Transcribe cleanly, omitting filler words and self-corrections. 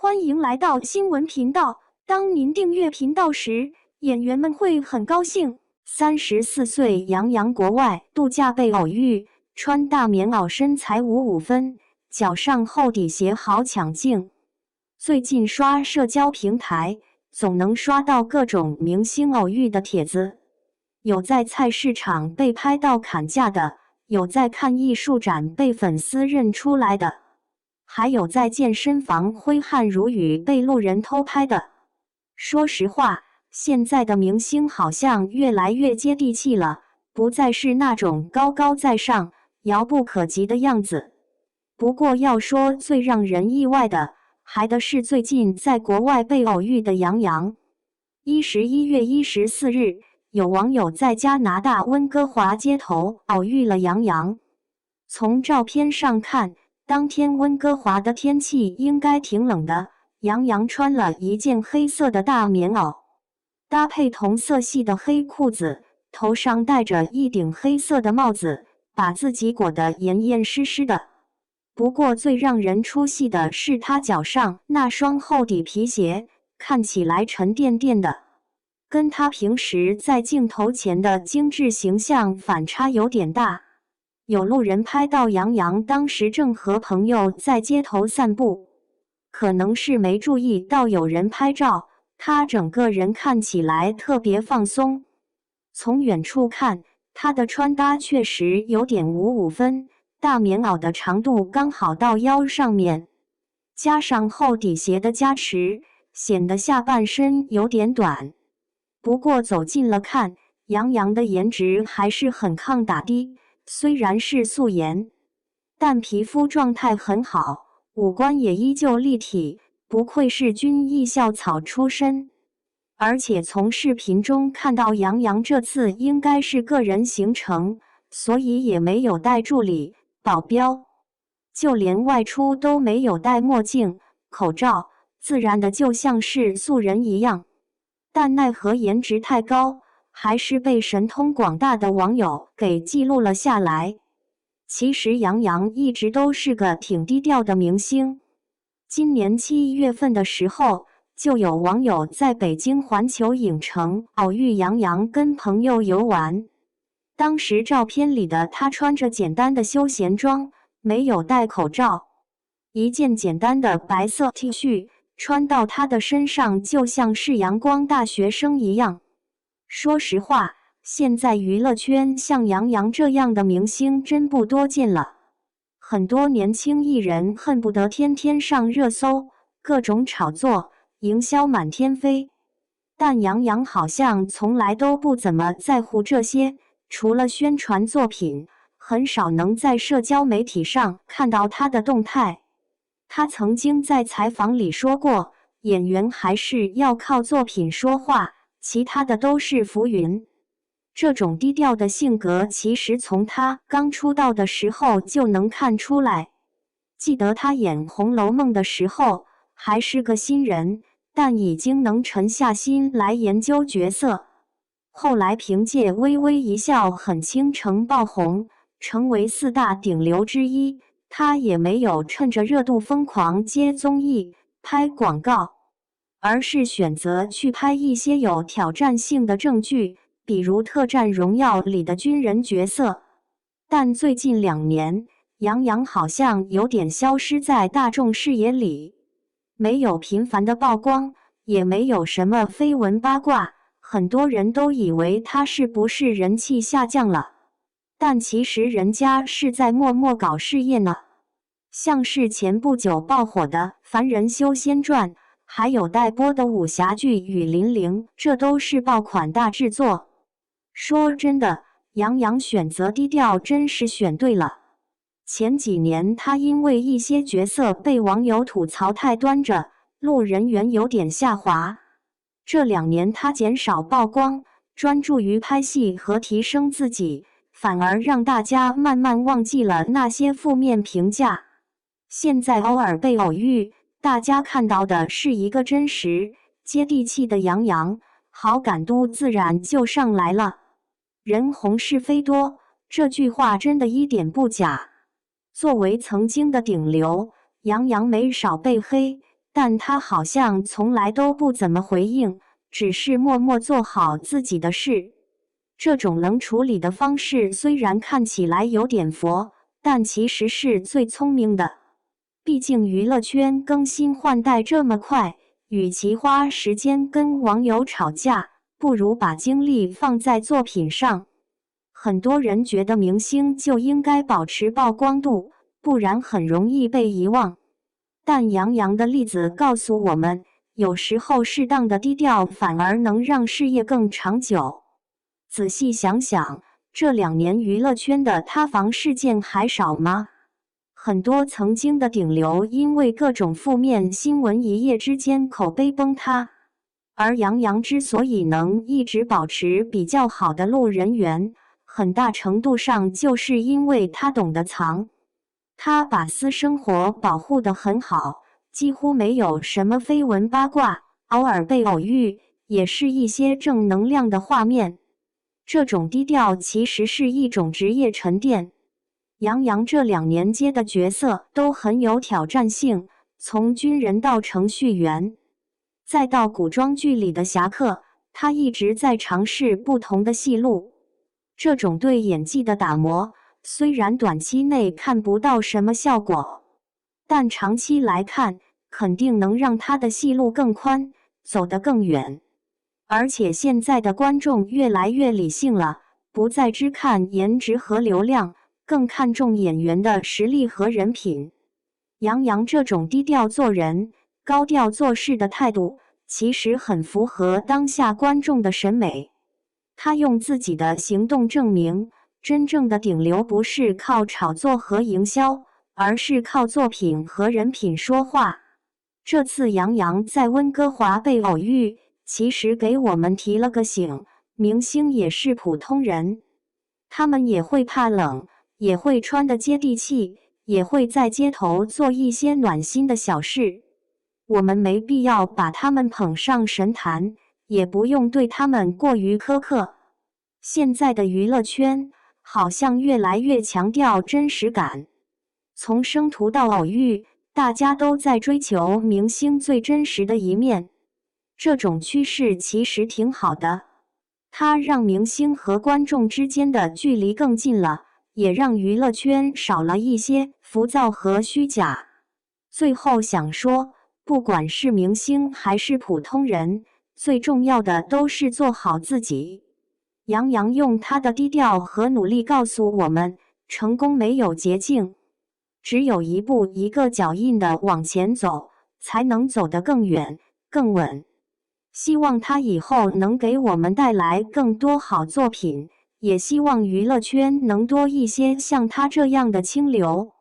欢迎来到新闻频道。当您订阅频道时，演员们会很高兴。34岁杨洋国外度假被偶遇，穿大棉袄，身材55分，脚上厚底鞋好抢镜。最近刷社交平台，总能刷到各种明星偶遇的帖子，有在菜市场被拍到砍价的，有在看艺术展被粉丝认出来的，还有在健身房挥汗如雨被路人偷拍的。说实话，现在的明星好像越来越接地气了，不再是那种高高在上、遥不可及的样子。不过要说最让人意外的，还的是最近在国外被偶遇的杨洋。11月14日，有网友在加拿大温哥华街头偶遇了杨洋。从照片上看，当天温哥华的天气应该挺冷的。杨洋穿了一件黑色的大棉袄，搭配同色系的黑裤子，头上戴着一顶黑色的帽子，把自己裹得严严实实的。不过最让人出戏的是他脚上那双厚底皮鞋，看起来沉甸甸的，跟他平时在镜头前的精致形象反差有点大。有路人拍到杨洋当时正和朋友在街头散步，可能是没注意到有人拍照，他整个人看起来特别放松。从远处看，他的穿搭确实有点55分，大棉袄的长度刚好到腰上面，加上厚底鞋的加持，显得下半身有点短。不过走近了看，杨洋的颜值还是很抗打的，虽然是素颜，但皮肤状态很好，五官也依旧立体，不愧是军艺校草出身。而且从视频中看到杨洋这次应该是个人行程，所以也没有带助理、保镖，就连外出都没有戴墨镜、口罩，自然的就像是素人一样。但奈何颜值太高，还是被神通广大的网友给记录了下来。其实杨洋一直都是个挺低调的明星。今年7月份的时候，就有网友在北京环球影城偶遇杨洋跟朋友游玩。当时照片里的他穿着简单的休闲装，没有戴口罩，一件简单的白色 T 恤穿到他的身上就像是阳光大学生一样。说实话，现在娱乐圈像杨洋这样的明星真不多见了，很多年轻艺人恨不得天天上热搜，各种炒作，营销满天飞。但杨洋好像从来都不怎么在乎这些，除了宣传作品，很少能在社交媒体上看到他的动态。他曾经在采访里说过，演员还是要靠作品说话，其他的都是浮云。这种低调的性格其实从他刚出道的时候就能看出来。记得他演《红楼梦》的时候还是个新人，但已经能沉下心来研究角色。后来凭借《微微一笑很倾城》爆红，成为4大顶流之一。他也没有趁着热度疯狂接综艺、拍广告，而是选择去拍一些有挑战性的正剧，比如《特战荣耀》里的军人角色。但最近2年，杨洋好像有点消失在大众视野里，没有频繁的曝光，也没有什么绯闻八卦，很多人都以为他是不是人气下降了。但其实人家是在默默搞事业呢，像是前不久爆火的《凡人修仙传》，还有待播的武侠剧《雨霖铃》，这都是爆款大制作。说真的，杨洋选择低调真是选对了。前几年他因为一些角色被网友吐槽太端着，路人缘有点下滑。这2年他减少曝光，专注于拍戏和提升自己，反而让大家慢慢忘记了那些负面评价。现在偶尔被偶遇，大家看到的是一个真实、接地气的杨洋，好感度自然就上来了。人红是非多，这句话真的一点不假。作为曾经的顶流，杨洋没少被黑，但他好像从来都不怎么回应，只是默默做好自己的事。这种冷处理的方式虽然看起来有点佛，但其实是最聪明的。毕竟娱乐圈更新换代这么快，与其花时间跟网友吵架，不如把精力放在作品上。很多人觉得明星就应该保持曝光度，不然很容易被遗忘。但杨洋的例子告诉我们，有时候适当的低调反而能让事业更长久。仔细想想，这2年娱乐圈的塌房事件还少吗？很多曾经的顶流因为各种负面新闻一夜之间口碑崩塌。而杨洋之所以能一直保持比较好的路人缘，很大程度上就是因为他懂得藏。他把私生活保护得很好，几乎没有什么绯闻八卦，偶尔被偶遇，也是一些正能量的画面。这种低调其实是一种职业沉淀。杨洋这2年接的角色都很有挑战性，从军人到程序员，再到古装剧里的侠客，他一直在尝试不同的戏路。这种对演技的打磨，虽然短期内看不到什么效果，但长期来看，肯定能让他的戏路更宽，走得更远。而且现在的观众越来越理性了，不再只看颜值和流量，更看重演员的实力和人品。杨洋这种低调做人、高调做事的态度，其实很符合当下观众的审美。他用自己的行动证明，真正的顶流不是靠炒作和营销，而是靠作品和人品说话。这次杨洋在温哥华被偶遇，其实给我们提了个醒，明星也是普通人，他们也会怕冷，也会穿得接地气，也会在街头做一些暖心的小事。我们没必要把他们捧上神坛，也不用对他们过于苛刻。现在的娱乐圈好像越来越强调真实感，从生图到偶遇，大家都在追求明星最真实的一面。这种趋势其实挺好的，它让明星和观众之间的距离更近了，也让娱乐圈少了一些浮躁和虚假。最后想说，不管是明星还是普通人，最重要的都是做好自己。杨洋用他的低调和努力告诉我们，成功没有捷径，只有一步一个脚印的往前走，才能走得更远、更稳。希望他以后能给我们带来更多好作品，也希望娱乐圈能多一些像他这样的清流。